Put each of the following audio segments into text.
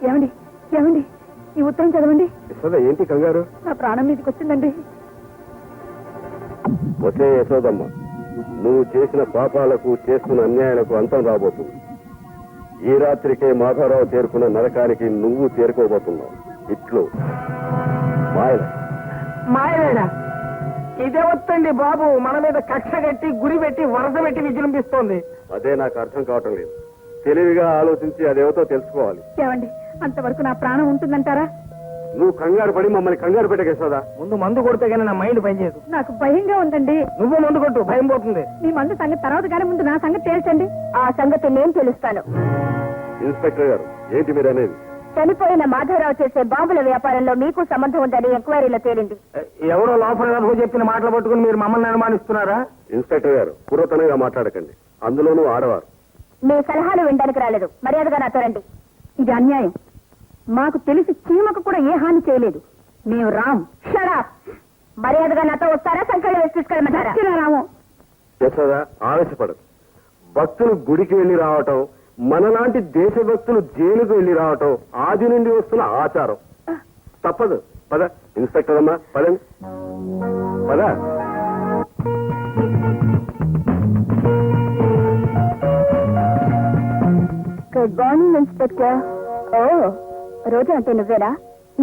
ఏమండి ఏమండి ఈ ఉత్తరం చదవండి. ఏంటి కంగారు? నా ప్రాణం మీదకి వచ్చిందండి. వచ్చే యశోదమ్మ, నువ్వు చేసిన పాపాలకు చేస్తున్న అన్యాయాలకు అంతం రాబోతుంది. ఈ రాత్రికే మాధవరావు చేరుకున్న నరకానికి నువ్వు చేరుకోబోతున్నావు. ఇట్లు మాయలేనా? ఇదే వస్తండి బాబు, మన మీద కక్ష కట్టి గురి పెట్టి వరద పెట్టి విజృంభిస్తోంది. అదే నాకు అర్థం కావటం లేదు. తెలివిగా ఆలోచించి అదేవతో తెలుసుకోవాలి. ఏమండి అంతవరకు నా ప్రాణం ఉంటుందంటారా? నువ్వు కంగారు పడి మమ్మల్ని కంగారు పెట్టక యశోదా. ముందు మందు కొడితే కానీ నా మైండ్ పనిచేయదు. నాకు భయంగా ఉందండి. నువ్వు మందు కొట్టు, భయం పోతుంది. మీ మందు సంగతి తర్వాత కానీ ముందు నా సంగతి తేల్చండి. ఆ సంగతి నేను తెలుస్తాను. ఇన్స్పెక్టర్ గారు, ఏంటి మీరు అనేది? చనిపోయిన మాధవరావు చేసే బాంబుల వ్యాపారంలో మీకు సంబంధం ఉందని ఎంక్వైరీలో తేలింది. ఎవరో లోపల చెప్పిన మాటలు పట్టుకుని మీరు మమ్మల్ని అనుమానిస్తున్నారా? ఇన్స్పెక్టర్ గారు, కుర్రతనంగా మాట్లాడకండి. అందులోనూ ఆడవారు. మీ సలహాలు వినడానికి రాలేదు. మర్యాదగా నాతో రండి. ఇది అన్యాయం. మాకు తెలిసి చీమకు కూడా ఏ హాని చేయలేదు. మేము రాము. మర్యాదగా నాతో వస్తారా? సంఖ్యలో వేసి తీసుకెళ్ళమంటారా? రాము. యశోదా, ఆవేశపడదు. భక్తులు గుడికి వెళ్లి రావటం, మనలాంటి దేశభక్తులు జైలుకు వెళ్లి రావటం ఆది నుండి వస్తున్న ఆచారం. తప్పదు. పద ఇన్స్పెక్టర్ అమ్మా, పదండి. పద. Good morning inspector. ఓ, రోజు అంటే నువ్వేనా?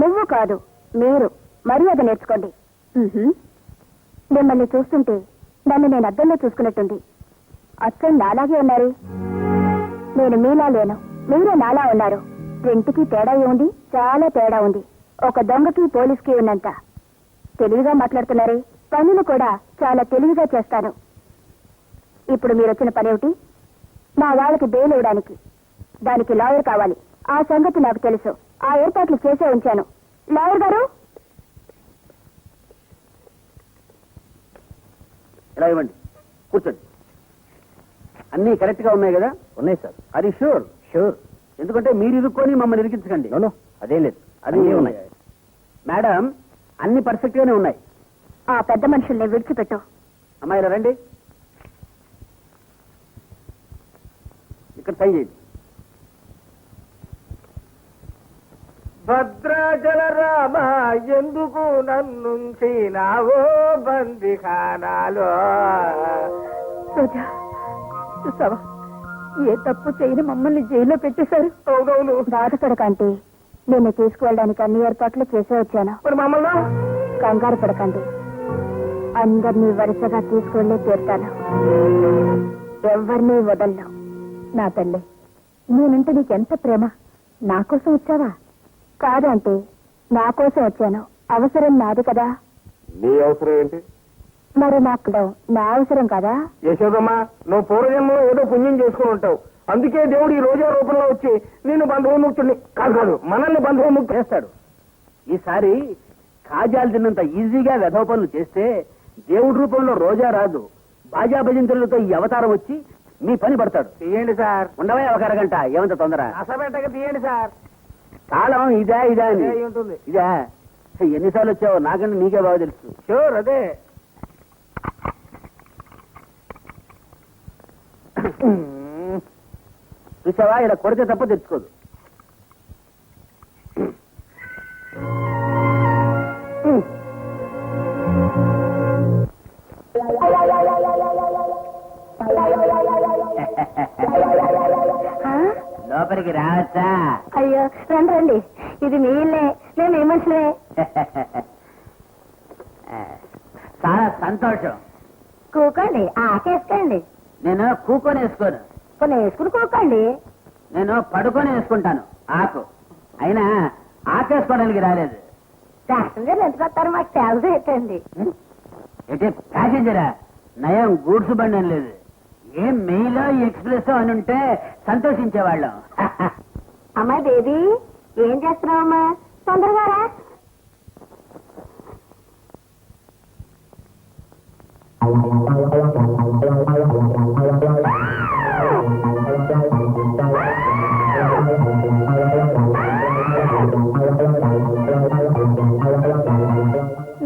నువ్వు కాదు, మీరు. మర్యాద నేర్చుకోండి. మిమ్మల్ని చూస్తుంటే నన్ను నేను అద్దంలో చూసుకున్నట్టుంది. అచ్చం నాలాగే ఉన్నారు. నేను మీలా లేను, మీరే నాలా ఉన్నారు. రెంటికి తేడా ఏముంది? చాలా తేడా ఉంది. ఒక దొంగకి పోలీస్కి ఉన్నంత. తెలివిగా మాట్లాడుతున్నారే. పనులు కూడా చాలా తెలివిగా చేస్తాను. ఇప్పుడు మీరు వచ్చిన పనేమిటి? మా వాళ్ళకి బెయిల్ ఇవ్వడానికి. దానికి లాయర్ కావాలి. ఆ సంగతి నాకు తెలుసు. ఆ ఏర్పాట్లు చేసే ఉంచాను. లాయర్ గారు, ఇలా ఇవ్వండి, కూర్చోండి. అన్నీ కరెక్ట్ గా ఉన్నాయి కదా? ఉన్నాయి సార్. అది షూర్? షూర్. ఎందుకంటే మీరు ఇరుక్కొని మమ్మల్ని ఇరికించకండి. అదేం లేదు, అది ఉన్నాయి. మేడం, అన్ని పర్ఫెక్ట్ గానే ఉన్నాయి. ఆ పెద్ద మనుషుల్ని విడిచిపెట్టు. అమ్మాయిలా రండి, ఇక్కడ సైన్ చేయండి. భద్రాచల రామ, ఎందుకు నన్నుంచినావో బందిఖానాలో? రోజా, చూసావా, ఏ తప్పు చేయని మమ్మల్ని జైల్లో పెట్టేశారు. అవునవును. బాధపడకండి, నిన్ను తీసుకువెళ్ళడానికి అన్ని ఏర్పాట్లు చేసే వచ్చాను. మరి మమ్మల్ని కంగారు పడకండి, అందరినీ వరుసగా తీసుకువెళ్ళే తీరుతాను. ఎవరినీ వదలను. నా తల్లి, నేనంటే నీకెంత ప్రేమ. నా కోసం వచ్చావా? కాదు అంటే నా కోసం వచ్చాను. అవసరం నాది కదా. నీ అవసరం ఏంటి? మరి నాకు నా అవసరం కదా. యశోదమ్మా, నువ్వు పూర్వజన్మలో ఏదో పుణ్యం చేసుకుని ఉంటావు. అందుకే దేవుడు ఈ రోజా రూపంలో వచ్చి నిన్ను బంధువుముక్తుడిని కాదు మనల్ని బంధువుముక్తి చేస్తాడు. ఈసారి కాజాలు తిన్నంత ఈజీగా వెధవ పనులు చేస్తే దేవుడి రూపంలో రోజా రాదు, బాజా భజంతులతో ఈ అవతారం వచ్చి మీ పని పడతాడు. తీయండి సార్. ఉండవే ఒక అరగంట, ఏమంత తొందర? అసబెట్టగా తీయండి సార్. కాలం ఇదా ఇదా అని ఉంటుంది. ఇదా? ఎన్నిసార్లు వచ్చావో నాకంటే నీకే బాగా తెలుసు. షూర్, అదే. చూసావా, ఇలా కొడితే తప్ప తెచ్చుకోదు. లోపలికి రావచ్చా? అయ్యో రండి రండి, ఇది మీ ఇల్లే, మేము మీ మనుషులే. చాలా సంతోషం. కూకోండి, ఆకేసుకోండి. నేను కూకొని వేసుకోను. కొన్ని వేసుకుని కూకోండి. నేను పడుకొని వేసుకుంటాను ఆకు. అయినా ఆకేసుకోవడానికి రాలేదు. ప్యాసింజర్లు ఎంత వస్తారు? మాకు ట్యాక్స్ పెట్టండి. అయితే ప్యాసింజరా? నయం గూడ్స్ బండి అని లేదు. ఏం మెయిలో ఎక్స్ప్రెస్ అని ఉంటే సంతోషించేవాళ్ళం. అమ్మాయి బేబీ, ఏం చేస్తున్నావమ్మా? తొందరగా రా.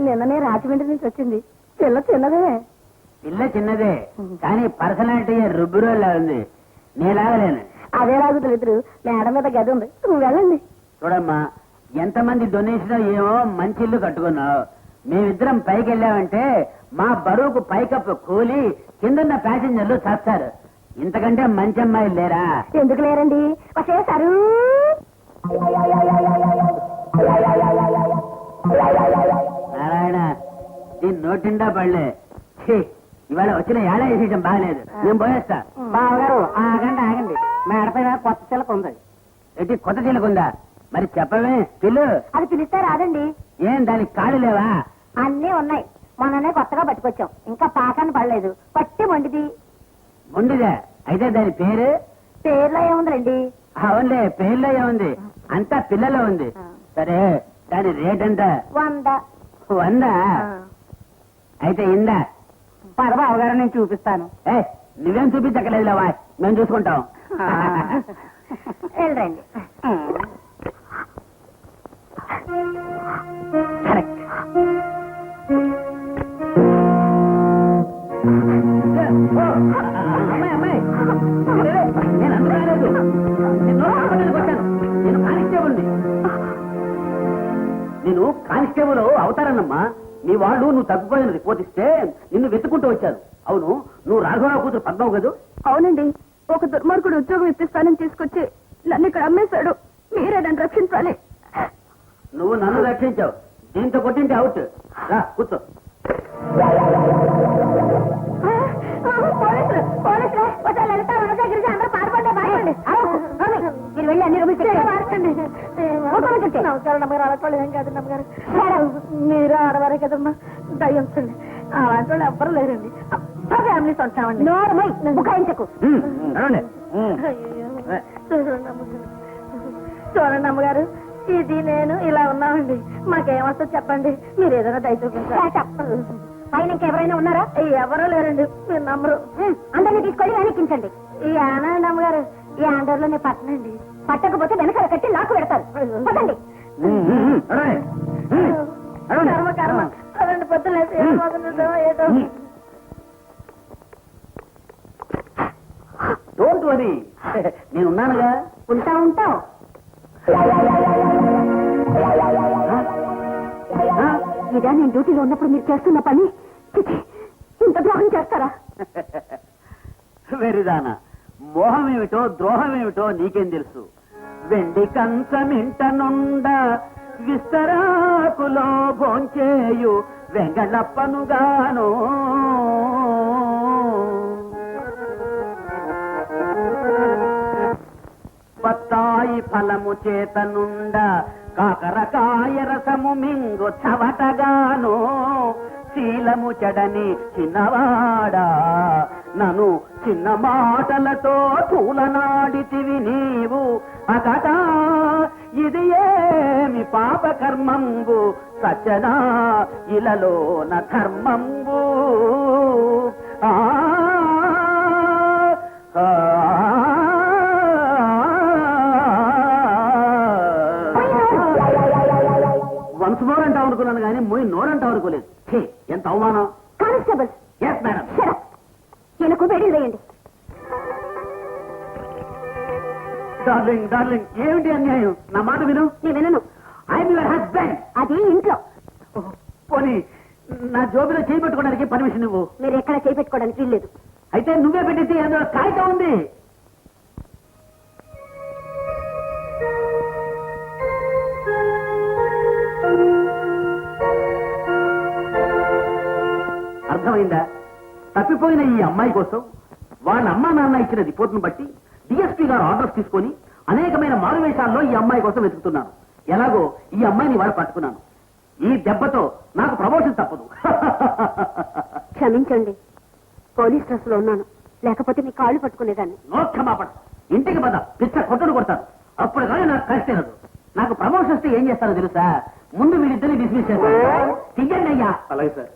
నిన్ననే రాజమండ్రి నుంచి వచ్చింది. పిల్ల చిన్నదే. పిల్ల చిన్నదే కానీ పర్సనాలిటీ రుబ్బురోలా ఉంది. నేలాగలేను. అదే రాగుతులు ఇద్దరు మేడం మీద గది ఉంది. నువ్వు వెళ్ళండి. చూడమ్మా, ఎంతమంది డొనేషన్ ఏమో మంచి ఇల్లు కట్టుకున్నావు. మేమిద్దరం పైకి వెళ్ళామంటే మా బరువుకు పైకప్పు కూలి కిందన్న ప్యాసింజర్లు చేస్తారు. ఇంతకంటే మంచి అమ్మాయిలు లేరా? ఎందుకు లేరండి, వచ్చేసారు. నారాయణ, దీని నోటిండా పడలే. ఛీ, ఇవాళ వచ్చిన ఏడా విశేషం బాగలేదు. నేను పోయేస్తా. బావగారు ఆగండి ఆగండి, మేడపైన కొత్త చిలక ఉంది. ఎట్టి కొత్త చిలకుందా? మరి చెప్పవే పిల్లు. అది పిలిస్తే రాదండి. ఏం దానికి కాళ్ళు లేవా? అన్నీ ఉన్నాయి, మొన్ననే కొత్తగా పట్టుకొచ్చాం, ఇంకా పాకాన్ని పడలేదు. పట్టి మొండిది. ఉండిదే అయితే దాని పేరు? పేర్లో ఏముందండి? అవునులే, పేర్లో ఏముంది, అంతా పిల్లలో ఉంది. సరే, దాని రేట్ ఎంత? 100. 100? అయితే ఇందా. బావగారు నేను చూపిస్తాను. ఏ, నువ్వేం చూపించక్కలేదు లేవా, మేము చూసుకుంటాం. వెళ్ళండి. కరెక్ట్. అమ్మాయి అమ్మాయి, నేను అందుకు రాలేదు. నేను హాస్పిటల్కి వచ్చాను. నేను కానిస్టేబుల్ని. నేను కానిస్టేబుల్ అవుతారన్నమ్మా. నీ వాళ్ళు నువ్వు తగ్గిపోయిన రిపోర్ట్ ఇస్తే నిన్ను వెతుక్కుంటూ వచ్చారు. అవును, నువ్వు రాఘవరావు కూతురు పద్మవు కదూ? అవునండి, ఒక దుర్మార్గుడు ఉద్యోగం ఇప్పిస్తానని తీసుకొచ్చి నన్ను ఇక్కడ అమ్మేశాడు. మీరే నన్ను రక్షించాలి. నువ్వు నన్ను రక్షించావు, దీంతో కొట్టింటే అవుట్. రా కూర్చో. మీరు వెళ్ళి అన్ని రూపాయలు మీరు ఆడవారే కదమ్మా, దయ్యంచండి. అలాంటి వాళ్ళు ఎవ్వరు లేరండి, ఫ్యామిలీస్ ఉంటామండి. బుకాయించకు. చూడండి అమ్మగారు, ఇది నేను ఇలా ఉన్నామండి. మాకేమొస్తో చెప్పండి, మీరు ఏదైనా దయ చూపించారు. పైన ఇంకెవరైనా ఉన్నారా? ఎవరూ లేరండి, మీరు నమ్మరు. అందరినీ తీసుకొని వెనక్కించండి. ఈ ఆనా అండి అమ్మగారు, ఈ ఆండర్లో నేను పట్టనండి. పట్టకపోతే వెనకాల కట్టి లాక్కు పెడతారు. పదండి. కర్మ కర్మ, అదండి పొద్దున ఏదో. డోంట్ వరీ, నేనున్నానుగా. ఉంటాం. ఇదా నేను డ్యూటీలో ఉన్నప్పుడు మీరు చేస్తున్న పని? చిచి, ఇంత ద్రోహం చేస్తారా? వెరిదానా, మోహం ఏమిటో ద్రోహం ఏమిటో నీకేం తెలుసు? వెండి కంచమింట నుండ విస్తరాకులో భోంచేయు వెంగళప్పనుగాను. బత్తాయి ఫలము చేత నుండ కాకరకాయ రసము మింగు చవటగాను. శీలము చెడని చిన్నవాడా, నన్ను చిన్న మాటలతో తూలనాడితివి నీవు అగట. ఇది ఏమి పాప కర్మంబు సజ్జనా ఇలలోన ధర్మంబు. వన్స్ మోర్ అంటావు అనుకున్నాను కానీ మొయ్ నోరంటావు అనుకోలేదు. ఎంత అవమానం. కానిస్టేబుల్. Yes madam. ఈయనకు బెడీలు వేయండి. డార్లింగ్ డార్లింగ్, ఏమిటి అన్యాయం? నా మాట విను. నేను వినను. I'm your husband. అది ఇంట్లో. పోనీ నా జోబిలో చేయి పెట్టుకోవడానికి పర్మిషన్ ఇవ్వు. మీరు ఎక్కడ చేపెట్టుకోవడానికి వీల్లేదు. అయితే నువ్వే పెట్టేసి అందులో కాగితం ఉంది. అర్థమైందా? తప్పిపోయిన ఈ అమ్మాయి కోసం వాళ్ళ అమ్మా నాన్న ఇచ్చిన రిపోర్ట్ను బట్టి డిఎస్పీ గారు ఆర్డర్స్ తీసుకొని అనేకమైన మారువేషాల్లో ఈ అమ్మాయి కోసం వెతుకుతున్నాను. ఎలాగో ఈ అమ్మాయిని వాళ్ళు పట్టుకున్నాను. ఈ దెబ్బతో నాకు ప్రమోషన్ తప్పదు. క్షమించండి, పోలీస్ డ్రెస్ లో ఉన్నాను, లేకపోతే మీ కాళ్ళు పట్టుకునేదాన్ని. నో క్షమాపణ. ఇంటికి పద, పిచ్చ కొట్టుడు కొడతాను. అప్పుడు కానీ నాకు కష్టేరదు. నాకు ప్రమోషన్ వస్తే ఏం చేస్తానో తెలుసా? ముందు వీళ్ళిద్దరిని డిస్మిస్ చేస్తాను. తీయండి అయ్యా. అలాగే సార్.